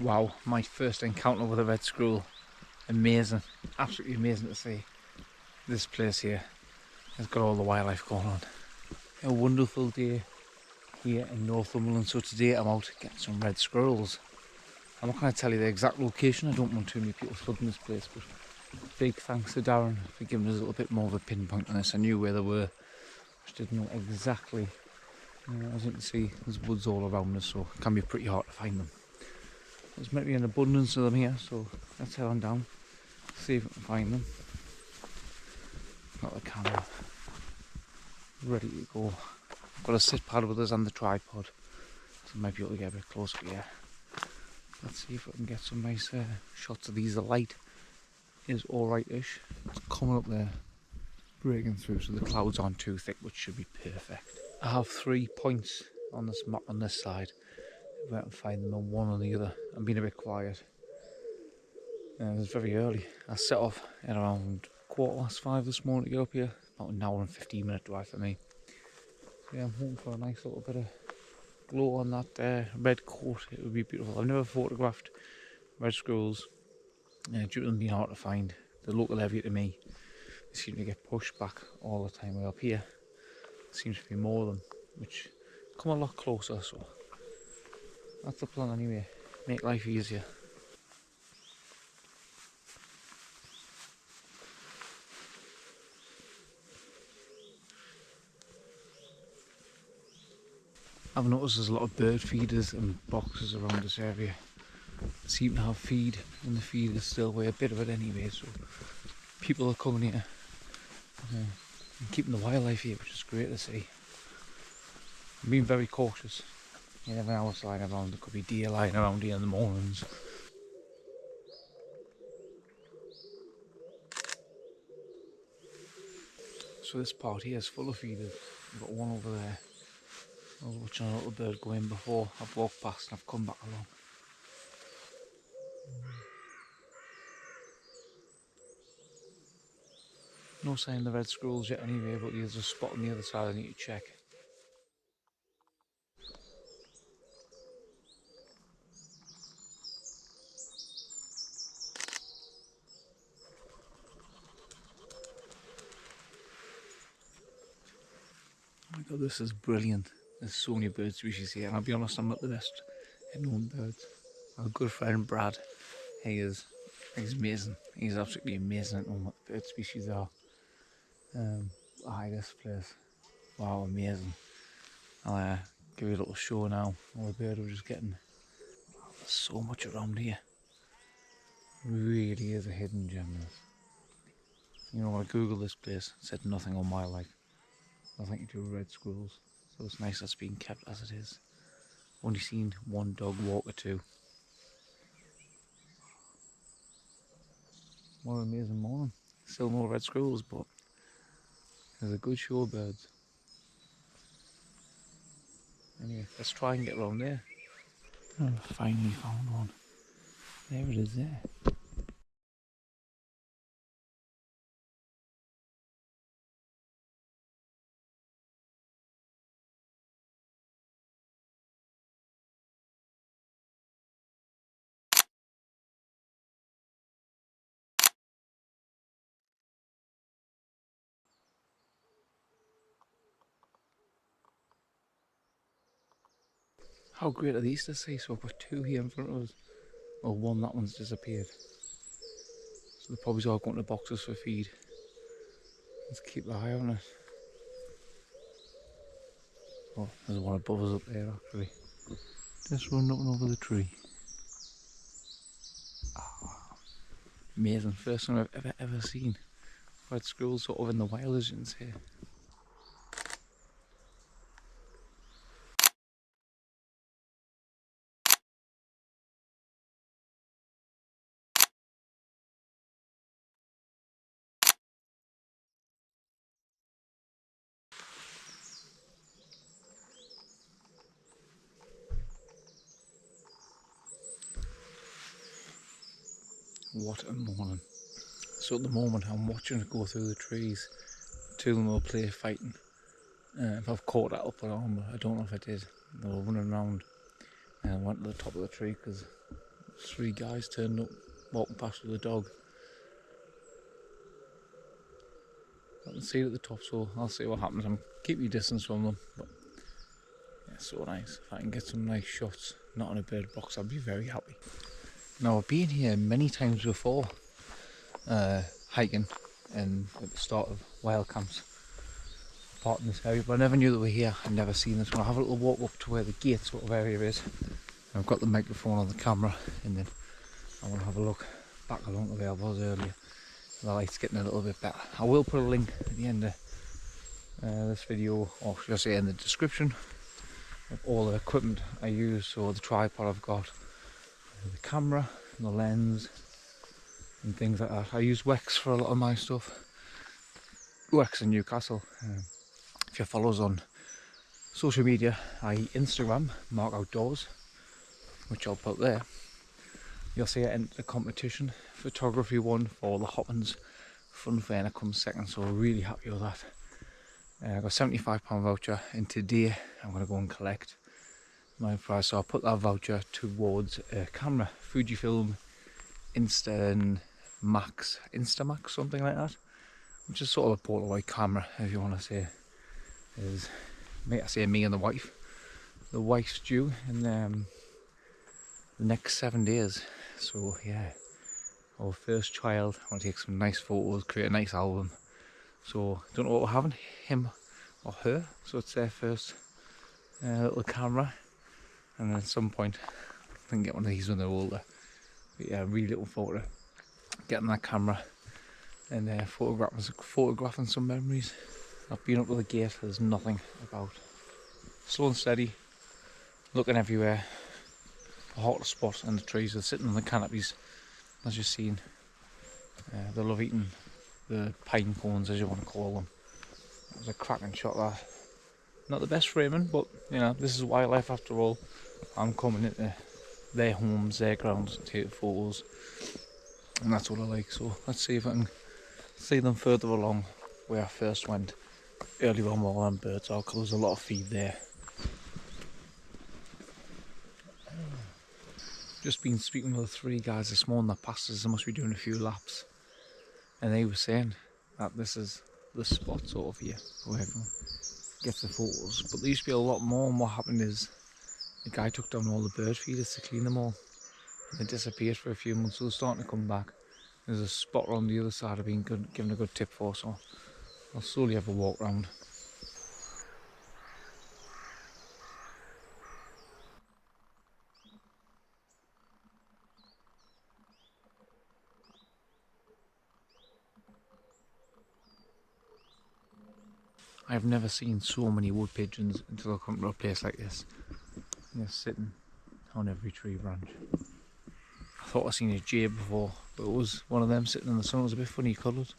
Wow, my first encounter with a red squirrel. Amazing, absolutely amazing to see. This place here has got all the wildlife going on. A wonderful day here in Northumberland. So today I'm out getting some red squirrels. I'm not going to tell you the exact location, I don't want too many people flooding this place, but big thanks to Darren for giving us a little bit more of a pinpoint on this. I knew where they were, just didn't know exactly. As you can see, there's woods all around us, so it can be pretty hard to find them. There's meant to be an abundance of them here, so let's head on down, see if we can find them. Got the camera ready to go. I've got a sit pad with us and the tripod, so I might be able to get a bit closer here. Let's see if we can get some nice shots of these. The light is alright-ish. It's coming up there, breaking through, so the clouds aren't too thick, which should be perfect. I have 3 points on this map on this side. If I can find them on one or the other. I'm being a bit quiet. It was very early. I set off at around 5:15 this morning to get up here. About an hour and 15-minute drive for me. So yeah, I'm hoping for a nice little bit of glow on that red coat. It would be beautiful. I've never photographed red squirrels due to them being hard to find. The local area to me, they seem to get pushed back all the time. Way up here, there seems to be more of them, which come a lot closer. So that's the plan anyway. Make life easier. I've noticed there's a lot of bird feeders and boxes around this area. They seem to have feed, and the feed is still way a bit of it anyway, so people are coming here and keeping the wildlife here, which is great to see. I'm being very cautious. You never know what's lying around. There could be deer lying around here in the mornings. So this part here is full of feeders. I've got one over there. I was watching a little bird go in before. I've walked past and I've come back along. No sign of the red squirrels yet anyway, but there's a spot on the other side I need to check. Oh my god, this is brilliant. There's so many bird species here, and I'll be honest, I'm not the best at knowing birds. Our good friend Brad, he's amazing. He's absolutely amazing at knowing what the bird species are. This place, wow, amazing. I'll give you a little show now. All the bird we're just getting. Wow, there's so much around here. It really is a hidden gem. This. You know, when I googled this place, it said nothing on wildlife. Nothing to do with red squirrels. So it's nice that's being kept as it is. Only seen one dog walk or two. What an amazing morning. Still no red squirrels, but there's a good show of birds. Anyway, let's try and get around there. Oh, I finally found one. There it is there. How great are these to see? So I've got 2 here in front of us. Well, one, that one's disappeared. So they're probably all going to boxes for feed. Let's keep the eye on it. Oh, there's one above us up there actually. Just running up and over the tree. Oh, amazing. First time I've ever seen red squirrels sort of in the wild, as you can see. What a morning. So at the moment I'm watching it go through the trees. 2 of them will play fighting. If I've caught that up or on, but I don't know if I did. They were running around and I went to the top of the tree because Three guys turned up, walking past with a dog. I can see it at the top, so I'll see what happens. I'm keep your distance from them, but yeah, so nice. If I can get some nice shots, not on a bird box, I'd be very happy. Now, I've been here many times before, hiking and at the start of wild camps, apart in this area, but I never knew they were here. I'd never seen this one. I'll have a little walk up to where the gate sort of area is. I've got the microphone on the camera, and then I want to have a look back along the way I was earlier. The light's getting a little bit better. I will put a link at the end of this video, or should I say in the description, of all the equipment I use. So the tripod I've got, the camera, the lens, and things like that. I use Wex for a lot of my stuff. Wex in Newcastle. If you follow us on social media, Instagram, Mark Outdoors, which I'll put there. You'll see I entered a competition, photography one for the Hoppins Fun Fair, and I come second, so I'm really happy with that. I got a £75 voucher, and today I'm going to go and collect my prize. So I'll put that voucher towards a camera, Fujifilm Instamax, something like that, which is sort of a Polaroid camera, if you want to say. I say me and the wife. The wife's due in the next 7 days. So yeah, our first child. I want to take some nice photos, create a nice album. So don't know what we're having, him or her. So it's their first little camera, and then at some point I can get one of these when they're older. But yeah, I'm really looking forward to getting that camera and photographing some memories. I've been up to the gate. There's nothing about. Slow and steady, looking everywhere. A hot spot in the trees. They're sitting on the canopies, as you've seen. They love eating the pine cones, as you want to call them. That was a cracking shot, that. Not the best framing, but you know, this is wildlife after all. I'm coming into their homes, their grounds, to take photos, and that's what I like. So let's see if I can see them further along where I first went earlier on while them birds are, because there's a lot of feed there. Just been speaking with 3 guys this morning that passed us. They must be doing a few laps, and they were saying that this is the spot sort of here where everyone gets the photos. But there used to be a lot more, and what happened is the guy took down all the bird feeders to clean them all, and they disappeared for a few months. So they're starting to come back. There's a spot on the other side I've been given a good tip for, so I'll slowly have a walk round. I've never seen so many wood pigeons until I come to a place like this. They're sitting on every tree branch. I thought I'd seen a jay before, but it was one of them sitting in the sun. It was a bit funny coloured.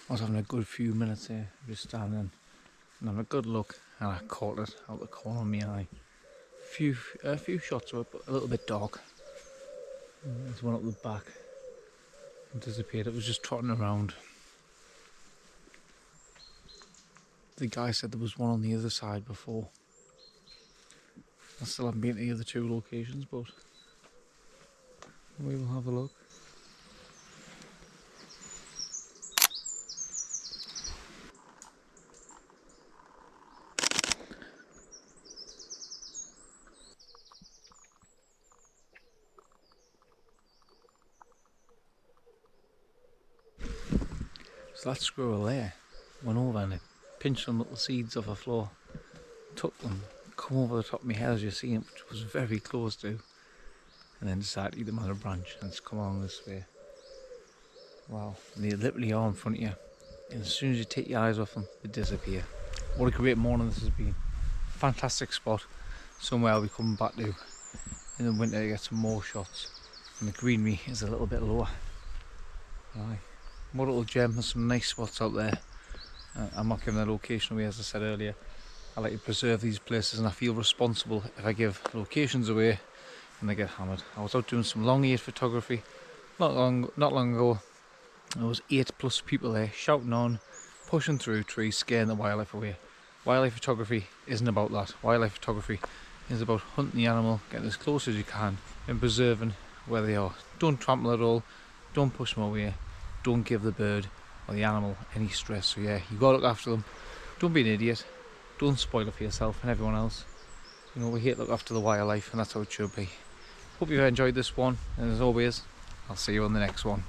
I was having a good few minutes here, just standing and having a good look, and I caught it out the corner of my eye. A few shots were a little bit dark. There's one up the back. It disappeared. It was just trotting around. The guy said there was one on the other side before. I still haven't been to the other 2 locations, but we will have a look. So that squirrel there went over and it pinched some little seeds off the floor, took them, come over the top of my head as you see it, which was very close to, and then decided to eat them on a branch and it's come along this way. Wow, and they literally are in front of you, and as soon as you take your eyes off them, they disappear. What a great morning this has been. Fantastic spot, somewhere I'll be coming back to in the winter to get some more shots, and the greenery is a little bit lower. Aye. More little gem, there's some nice spots out there. I'm not giving the location away, as I said earlier. I like to preserve these places, and I feel responsible if I give locations away and they get hammered. I was out doing some long-eared photography not long ago, There was 8+ people there shouting on, pushing through trees, scaring the wildlife away. Wildlife photography isn't about that. Wildlife photography is about hunting the animal, getting as close as you can and preserving where they are. Don't trample at all, don't push them away, don't give the bird or the animal any stress. So yeah, you gotta look after them. Don't be an idiot, don't spoil it for yourself and everyone else. You know, we're here to look after the wildlife and that's how it should be. Hope you've enjoyed this one, and as always, I'll see you on the next one.